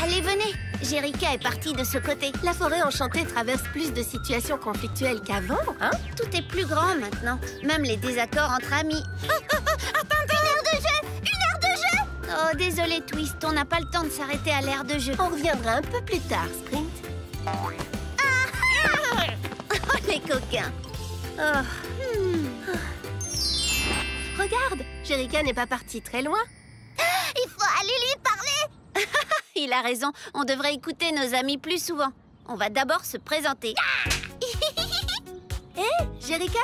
Allez, venez. Jerica est partie de ce côté. La forêt enchantée traverse plus de situations conflictuelles qu'avant, hein? Tout est plus grand maintenant. Même les désaccords entre amis. Attendez, une aire de jeu! Une aire de jeu! Oh, désolé, Twist. On n'a pas le temps de s'arrêter à l'aire de jeu. On reviendra un peu plus tard, Sprint. Oh, les coquins. Oh. Regarde, Jerica n'est pas partie très loin. Il faut aller lui parler. Il a raison. On devrait écouter nos amis plus souvent. On va d'abord se présenter. Hé, Jerica,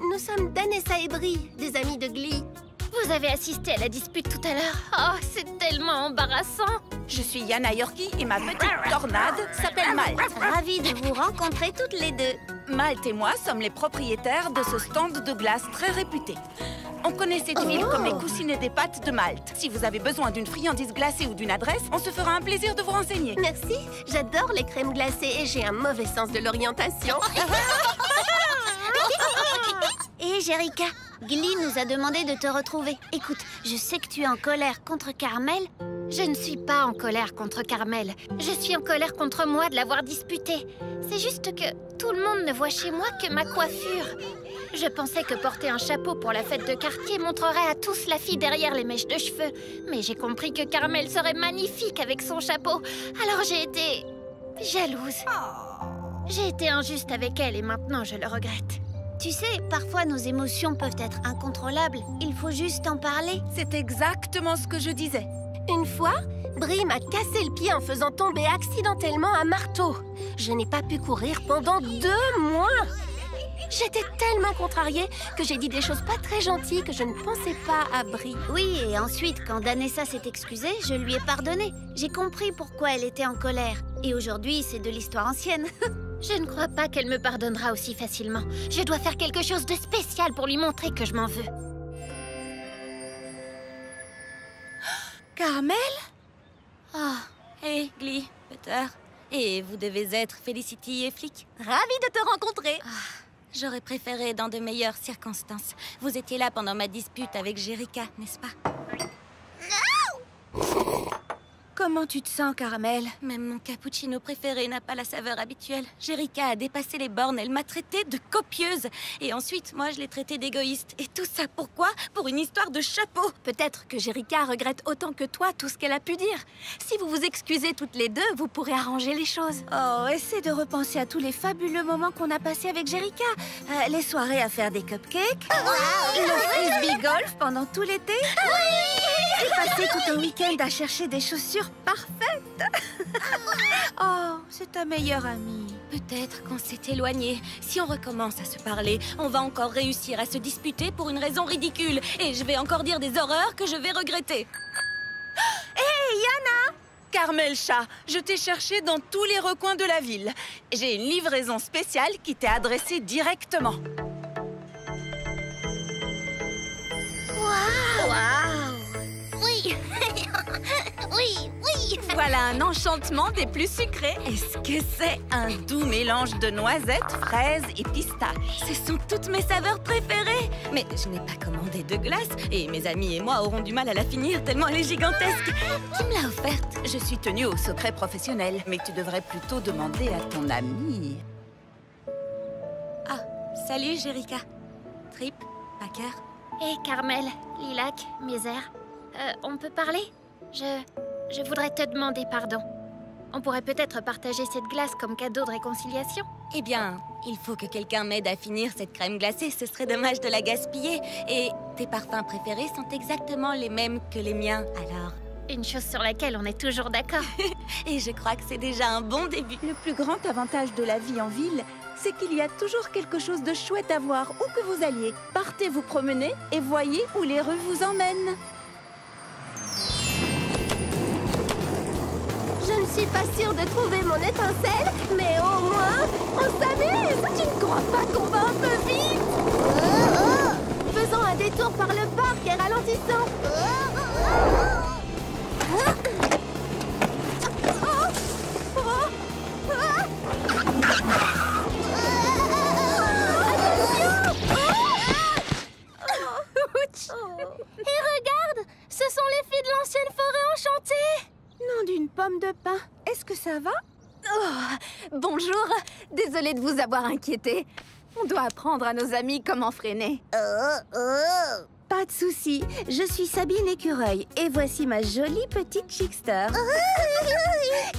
nous sommes Danessa et Bri, des amis de Glee. Vous avez assisté à la dispute tout à l'heure. Oh, c'est tellement embarrassant. Je suis Yana Yorkie et ma petite tornade s'appelle Malte. Ravie de vous rencontrer toutes les deux. Malte et moi sommes les propriétaires de ce stand de glace très réputé. On connaît cette ville comme les coussinets des pâtes de Malte. Si vous avez besoin d'une friandise glacée ou d'une adresse, on se fera un plaisir de vous renseigner. Merci, j'adore les crèmes glacées et j'ai un mauvais sens de l'orientation. Hé, Jerica, Glee nous a demandé de te retrouver. Écoute, je sais que tu es en colère contre Carmel. Je ne suis pas en colère contre Carmel. Je suis en colère contre moi de l'avoir disputé. C'est juste que tout le monde ne voit chez moi que ma coiffure. Je pensais que porter un chapeau pour la fête de quartier montrerait à tous la fille derrière les mèches de cheveux. Mais j'ai compris que Carmel serait magnifique avec son chapeau. Alors j'ai été jalouse. J'ai été injuste avec elle et maintenant je le regrette. Tu sais, parfois nos émotions peuvent être incontrôlables. Il faut juste en parler. C'est exactement ce que je disais. Une fois, Bri m'a cassé le pied en faisant tomber accidentellement un marteau. Je n'ai pas pu courir pendant 2 mois. J'étais tellement contrariée que j'ai dit des choses pas très gentilles que je ne pensais pas à Bri. Oui, et ensuite, quand Danessa s'est excusée, je lui ai pardonné. J'ai compris pourquoi elle était en colère. Et aujourd'hui, c'est de l'histoire ancienne. Je ne crois pas qu'elle me pardonnera aussi facilement. Je dois faire quelque chose de spécial pour lui montrer que je m'en veux. Carmel? Oh, hey, Glee, Peter. Et vous devez être Felicity et Flick. Ravie de te rencontrer. J'aurais préféré dans de meilleures circonstances. Vous étiez là pendant ma dispute avec Jerica, n'est-ce pas? Comment tu te sens, Caramel? Même mon cappuccino préféré n'a pas la saveur habituelle. Jerica a dépassé les bornes, elle m'a traitée de copieuse. Et ensuite, moi, je l'ai traitée d'égoïste. Et tout ça, pourquoi? Pour une histoire de chapeau. Peut-être que Jerica regrette autant que toi tout ce qu'elle a pu dire. Si vous vous excusez toutes les deux, vous pourrez arranger les choses. Oh, essaie de repenser à tous les fabuleux moments qu'on a passés avec Jerica. Les soirées à faire des cupcakes. Le frisbee golf pendant tout l'été. Et passer tout un week-end à chercher des chaussures parfaites. Oh, c'est ta meilleure amie. Peut-être qu'on s'est éloigné. Si on recommence à se parler, on va encore réussir à se disputer pour une raison ridicule. Et je vais encore dire des horreurs que je vais regretter. Hé, Yana! Carmel Chat, je t'ai cherché dans tous les recoins de la ville. J'ai une livraison spéciale qui t'est adressée directement. Waouh! Oui! Oui, oui! Voilà un enchantement des plus sucrés. Est-ce que c'est un doux mélange de noisettes, fraises et pistaches? Ce sont toutes mes saveurs préférées. Mais je n'ai pas commandé de glace et mes amis et moi auront du mal à la finir tellement elle est gigantesque. Qui me l'a offerte? Je suis tenue au secret professionnel, mais tu devrais plutôt demander à ton ami. Ah, salut Jerica. Trip, Packer. Hé, Carmel, Lilac, Misère, on peut parler? Je voudrais te demander pardon. On pourrait peut-être partager cette glace comme cadeau de réconciliation. Eh bien, il faut que quelqu'un m'aide à finir cette crème glacée. Ce serait dommage de la gaspiller. Et tes parfums préférés sont exactement les mêmes que les miens, alors... Une chose sur laquelle on est toujours d'accord. Et je crois que c'est déjà un bon début. Le plus grand avantage de la vie en ville, c'est qu'il y a toujours quelque chose de chouette à voir où que vous alliez. Partez vous promener et voyez où les rues vous emmènent. Je ne suis pas sûre de trouver mon étincelle, mais au moins, on s'amuse. Tu ne crois pas qu'on va un peu vite? Faisons un détour par le parc et ralentissons. Et regarde, ce sont les filles de l'ancienne forêt enchantée. Nom d'une pomme, pomme de pin. Est-ce que ça va? Bonjour, désolée de vous avoir inquiété. On doit apprendre à nos amis comment freiner. Pas de souci, je suis Sabine Écureuil et voici ma jolie petite Chickster.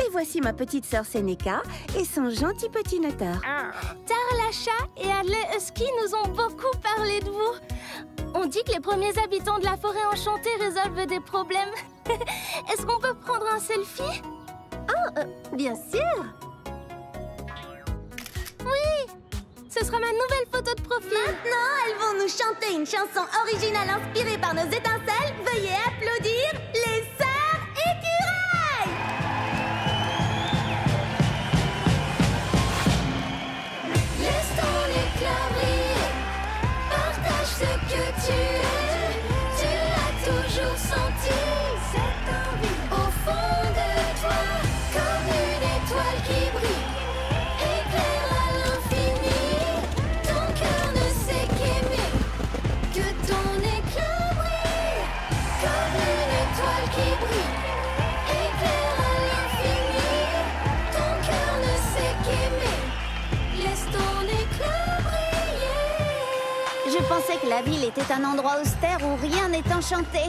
Et voici ma petite sœur Sénéca et son gentil petit noteur. Tarlasha et Adley Husky nous ont beaucoup parlé de vous. On dit que les premiers habitants de la forêt enchantée résolvent des problèmes. Est-ce qu'on peut prendre un selfie? Bien sûr. Ce sera ma nouvelle photo de profil. Maintenant, elles vont nous chanter une chanson originale inspirée par nos étincelles. Veuillez applaudir les sœurs Écureuil. Laisse ton éclat briller. Partage ce que tu es. Tu l'as toujours senti. Cette envie au fond de toi, comme une étoile qui brille. Éclaire à l'infini. Ton cœur ne sait qu'aimer. Que ton éclat brille. Comme une étoile qui brille. Éclaire à l'infini. Ton cœur ne sait qu'aimer. Laisse ton éclat briller. Je pensais que la ville était un endroit austère où rien n'est enchanté.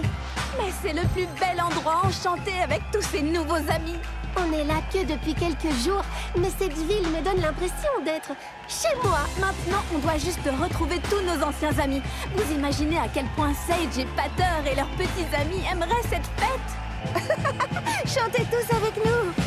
Mais c'est le plus bel endroit enchanté avec tous ces nouveaux amis. On est là que depuis quelques jours, mais cette ville me donne l'impression d'être chez moi. Maintenant, on doit juste retrouver tous nos anciens amis. Vous imaginez à quel point Sage et Pater et leurs petits amis aimeraient cette fête? Chantez tous avec nous.